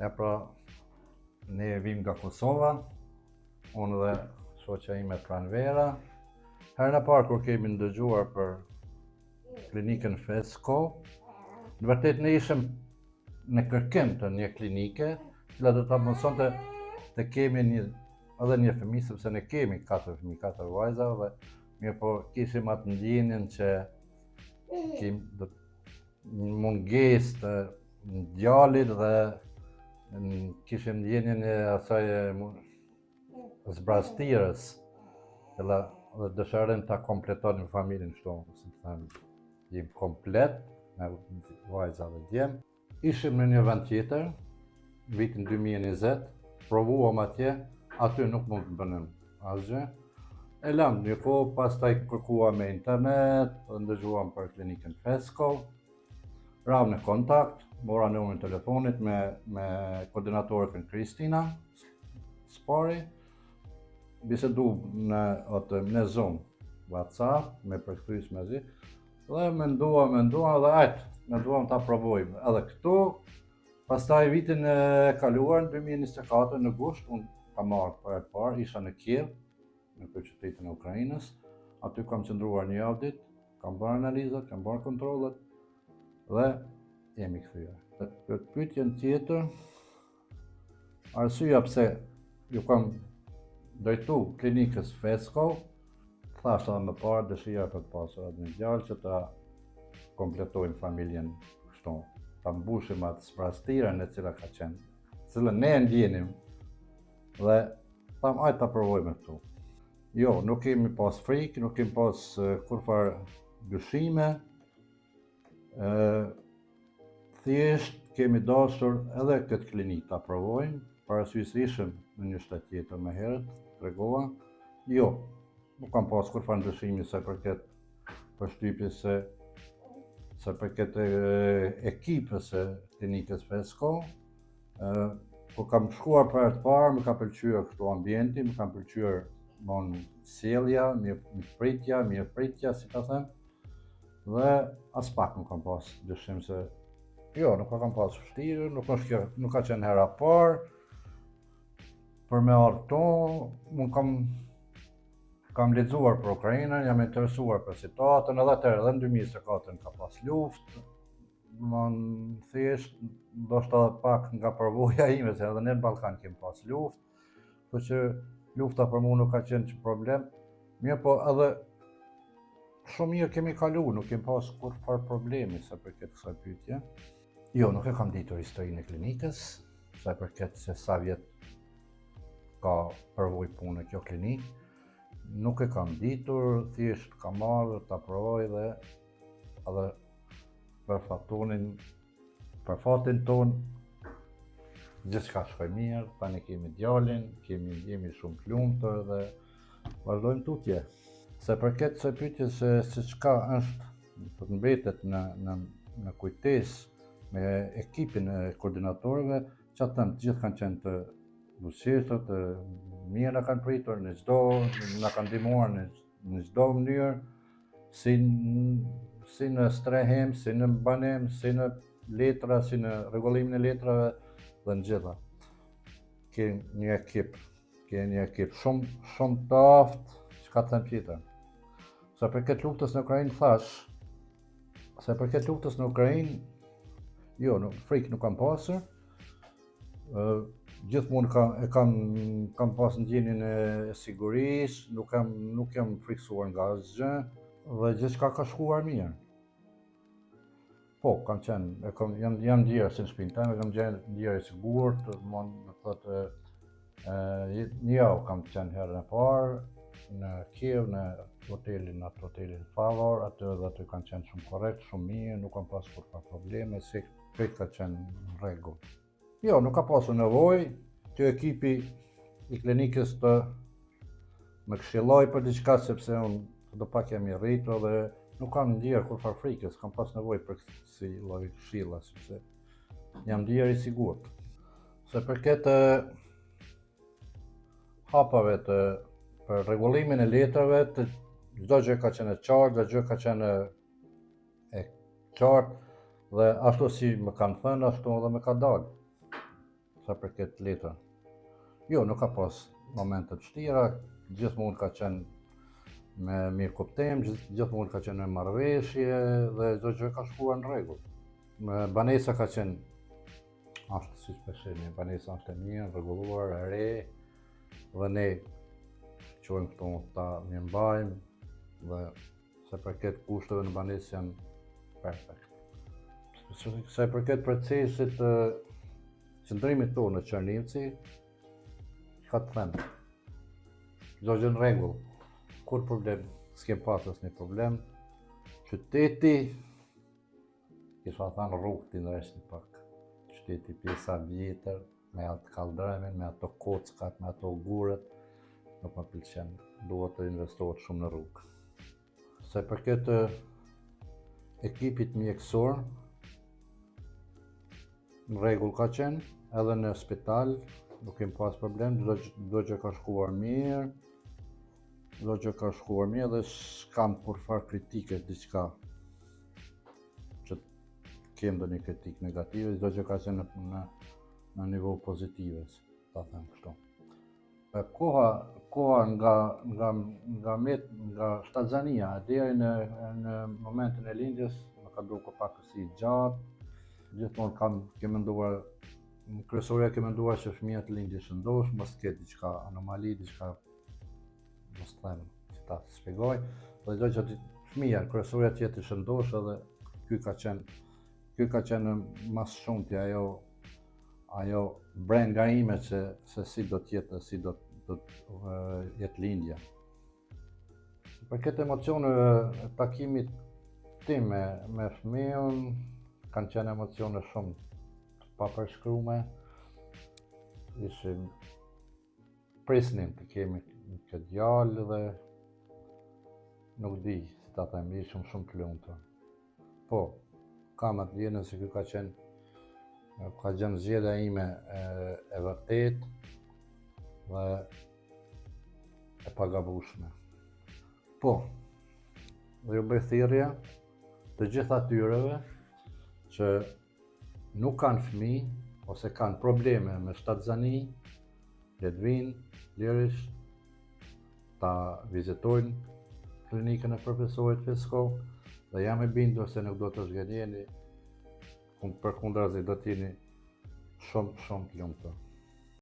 E pra, ne vim nga Kosova, unë dhe shoqja ime pranvera. Herën e parë kur kemi ndëgjuar për klinikën Fesko, në vërtet ne ishim në kërkim të një klinike, cila do ta mësonte të kemi edhe një fëmijë, sepse ne kemi 4 fëmijë, 4 vajza, dhe mirë po kishim atë ndjenjen që kemi mungesë të djalit dhe kishim ndjenjen e asaj zbrastirës, dhe dëshirojmë ta kompletonim familjen kështu, si të them, jemi komplet me vajza dhe djem. Ishim në një vend tjetër, vitin 2020, provuam atje, aty nuk mund të bënim asgjë. E lam një kohë, pastaj kërkuam me internet, ndëgjuam për klinikën Fesko, ram në kontakt, mora numrin e telefonit me koordinatorën Kristina Spari, bisedu në Zoom, WhatsApp, me përkthyes me zi, dhe menduam dhe menduam ta provojmë edhe këtu. Pastaj vitin e kaluar, në 2024 në gusht, unë kam marrë për e parë, isha në Kiev, në kryeqytetin e Ukrainës, aty kam qëndruar një javë ditë, kam bërë analizat, kam bërë kontrollet, dhe jemi kthyer. Për pyetjen tjetër, arsyeja pse ju kam drejtu klinikës Fesko, thashtë edhe më parë, dëshira për të pasur atë një djalë që ta kompletojmë familjen kështu, ta mbushim atë zbrastirën e cila ka qenë, cilën ne e ndjenim, dhe tham hajde ta provojmë këtu. Jo, nuk kemi pas frikë, nuk kemi pas kurfar dyshime, thjesht kemi dashur edhe këtë klinikë ta provojmë, parasysh ishim në një shtet tjetër më herët, tregova. Jo, nuk kam pas kurfar ndryshimi sa përket përshtypjes sa përket ekipës së klinikës Fesko. Kur kam shkuar për herë të parë, më ka pëlqyer këtu ambienti, më ka pëlqyer sjellja, mirëpritja, si ta them, dhe as pak nuk kam pas dyshim se jo, nuk kam pas vështirë, nuk ka qenë hera parë për me ardhur këtu. Unë kam lexuar për Ukrainën, jam interesuar për situatën, edhe në 2024 ka pas luftë, thjesht ndoshta pak nga përvoja ime, se edhe ne në Ballkan kemi pas luftë, kështu që lufta për mua nuk ka qenë që problem. Mirë po edhe shumë mirë kemi kalu, nuk kemi pas kurfar problemi sa përket kësaj pyetje. Jo, nuk e kam ditur historinë e klinikës, sa përket se sa vjet ka përvojë punë kjo klinikë. Nuk e kam ditur, thjesht kam marrë ta provoj dhe edhe për fatin ton, gjithçka shkoi mirë, tani kemi djalin, jemi shumë të lumtur dhe vazhdojmë tutje. Se përket kësaj pyetjes se çka është të mbetet në kujtesë me ekipin e koordinatorëve, çfarë them, të gjithë kanë qenë të buzëqeshtë, të mirë na kanë pritur në çdo, na kanë ndihmuar në çdo mënyrë, si në strehim, si në banim, si në letra, si në rregullimin e letrave dhe në gjitha. Kemi një ekip shumë të aftë, çka të them tjetër. Sa përket luftës në Ukrainë thash, jo, frikë nuk kam pasur. Gjithmonë kam pas ndjenjen e sigurisë, nuk jam friksuar nga asgjë dhe gjithçka ka shkuar mirë. Po, jam ndjerë si në shtëpinë time, kam ndjerë i sigurt, më thotë, një javë kam qenë herën e parë në Kiev, në hotelin Favor, aty kanë qenë shumë korrekt, shumë mirë, nuk kam pas kurrë probleme, si krejt ka qenë në rregull. Jo, nuk ka pasur nevojë që ekipi i klinikës të më këshilloj për diçka, sepse unë do pak jam i rritur dhe nuk kam ndjerë kurfar frikës, kam pas nevojë për si lloj këshilla, sepse jam ndjerë i sigurt. Se përket hapave për rregullimin e letrave, çdo gjë ka qenë e qartë, çdo gjë ka qenë e qartë dhe ashtu si më kanë thënë, ashtu edhe më ka dalë. sa përket letër. Jo, nuk ka pas momente të vështira, gjithmonë ka qenë me mirë kuptim, gjithmonë ka qenë me marrëveshje dhe çdo gjë ka shkuar në rregull. Banesa ka qenë ashtu siç po themi, banesa është e mirë, rregulluar, e re, dhe ne quajmë këto ta mirëmbajmë dhe sa përket kushteve në banesë janë perfekt. Sa përket procesit të qëndrimit tonë në Çernivci, ka të them, çdo gjë në rregull, kur problem, s'kem pas asnjë problem. Qyteti, kisha thënë rrugë t'i ndreshin pak. Qyteti pjesa vjetër, me atë kaldrëmin, me ato kockat, me ato guret, nuk më pëlqen, duhet të investohet shumë në rrugë. Sa përket ekipit mjekësor, në rregull ka qenë, edhe në spital, nuk kem pas problem, çdo gjë ka shkuar mirë, dhe s'kam kurfar kritike diçka që kem ndonjë kritik negative, çdo gjë ka qenë në nivou pozitive, ta them kështu. Koha nga shtatzania deri në momentin e lindjes më ka dukur pak si gjatë. Gjithmonë kem menduar, kryesoria ke menduar që fëmia të lindë i shëndosh, mos ketë diçka anomali, diçka mos them si ta shpjegoj, dhe çdo që fëmia, kryesoria të jetë i shëndosh, edhe ky ka qenë mas shumti ajo brenga ime se si do të jetë, si do të jetë lindja. Përket emocioneve, takimit tim me fëmijën, kanë qenë emocione shumë të papërshkrume. Ishim prisnin të kemi këtë djalë dhe nuk di si ta them, ishim shumë të lumtur. Po, kam atë ndjenjen se ky ka qenë zgjedhja ime e vërtet dhe e pagabueshme. Po, dhe ju bëj thirrje të gjithë atyreve që nuk kanë fëmijë ose kanë probleme me shtatzani, le të vinë lirisht ta vizitojnë klinikën e profesorit Fisko, dhe jam i bindur se nuk do të zgjedhjeni, përkundrazi do t'jeni shumë të lumtur.